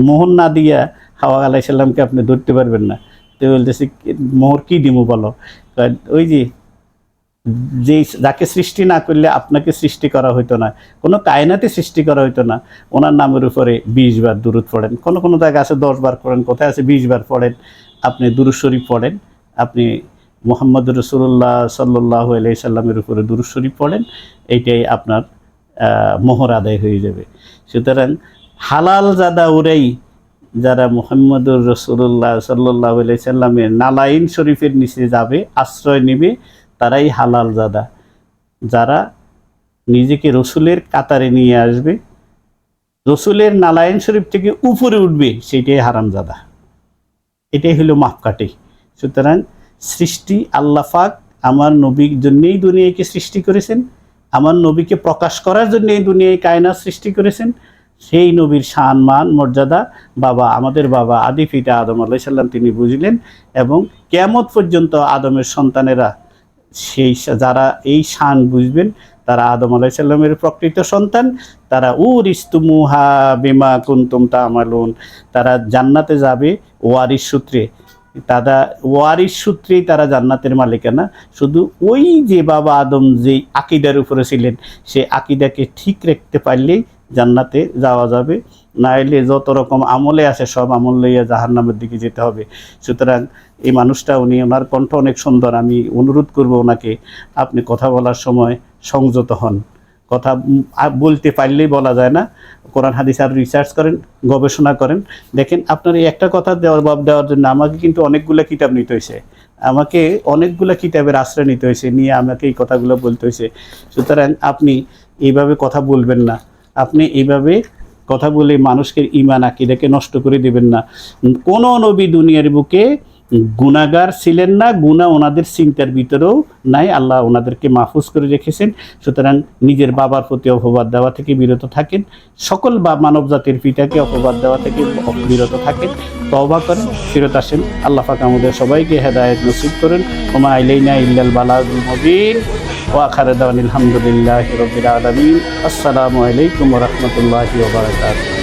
মোহর না দিয়া হাওয়া আলাইহিস সালামকে আপনি ধরতে পারবেন না। তো বলতেছি মোহর কি দিমু বলো? ওই যে যাকে সৃষ্টি না করলে আপনাকে সৃষ্টি করা হইতো না, কোনো কায়নাতে সৃষ্টি করা হইতো না, ওনার নামের উপরে 20 বার দুরূদ পড়েন। কোনো জায়গায় আছে 10 বার পড়েন, কোথায় আছে 20 বার পড়েন। আপনি দুরূদ শরীফ পড়েন, আপনি মুহাম্মদুর রাসূলুল্লাহ সাল্লাল্লাহু আলাইহি সাল্লামের উপরে দুরূদ শরীফ পড়েন, এইটাই আপনার মোহর আদায় হয়ে যাবে। সুতরাং হালাল জাদা ওরাই যারা মুহাম্মদুর রাসূলুল্লাহ সাল্লাল্লাহু আলাইহি সাল্লামের নালাইন শরীফের নিচে যাবে, আশ্রয় নেবে, তারাই হালাল জাদা। যারা নিজেকে রসুলের কাতারে নিয়ে আসবে, রসুলের নালাইন শরীফ থেকে উপরে উঠবে, সেটাই হারামজাদা। এটাই হলো মাপকাঠি। সুতরাং সৃষ্টি আল্লাহ পাক আমার নবীর জন্যেই দুনিয়াকে সৃষ্টি করেছেন, আমার নবীকে প্রকাশ করার জন্য এই দুনিয়ায় কায়নাত সৃষ্টি করেছেন। সেই নবীর শান মান মর্যাদা আমাদের বাবা আদি পিতা আদম আলাইহিস সালাম তিনি বুঝলেন। এবং কিয়ামত পর্যন্ত আদমের সন্তানেরা যারা এই শান বুঝবেন, তারা আদম আলাইহিস সালামের প্রকৃত সন্তান। তারা উরিস্তুমুহা বিমা কুনতুম তা'মালুন, তারা জান্নাতে যাবে ওয়ারিস সূত্রে। ওয়ারিস সূত্রেই তারা জান্নাতের মালিকানা। শুধু ওই যে বাবা আদম যে আকীদার উপরে ছিলেন, সেই আকীদাকে ঠিক রাখতে পারলেই জান্নাতে যাওয়া যাবে। না এলে যত রকম আমলে আছে সব আমল লইয়া জাহান্নামের দিকে যেতে হবে। সুতরাং এই মানুষটা, ওনার কণ্ঠ অনেক সুন্দর, আমি অনুরোধ করব ওনাকে, আপনি কথা বলার সময় সংযত হন। কথা বলতে পারলেই বলা যায় না, কোরআন হাদিস আর রিসার্চ করেন, গবেষণা করেন। দেখেন, আপনার এই একটা কথা জবাব দেওয়ার জন্য আমাকে কিন্তু অনেকগুলো কিতাব নিতে হয়েছে, আমাকে অনেকগুলো কিতাবের আশ্রয় নিতে হয়েছে, নিয়ে আমাকে এই কথাগুলো বলতে হয়েছে। সুতরাং আপনি এইভাবে কথা বলবেন না, আপনি এইভাবে কথা বলে মানুষকে ঈমান আকীদাকে নষ্ট করে দেবেন না। কোনো নবী দুনিয়ার বুকে গুনাহগার ছিলেন না, গুনাহ ওনাদের চিন্তার ভিতরেও নাই, আল্লাহ ওনাদেরকে মাহফুজ করে রেখেছেন। সুতরাং নিজের বাবার প্রতি অপবাদ দেওয়া থেকে বিরত থাকেন, সকল মানব জাতির পিতাকে অপবাদ দেওয়া থেকে বিরত থাকেন, তওবা করেন, ফিরত আসেন। আল্লাহ পাক আমাদের সবাইকে হেদায়েত নসিব করেন। ওমা আলাইনা ইল্লাল বালাগুল মুবিন ওয়া আখিরু দাওয়ানা আলহামদুলিল্লাহি রাব্বিল আলামিন। আসসালামু আলাইকুম ওয়া রাহমাতুল্লাহি ওয়া বারাকাতুহু।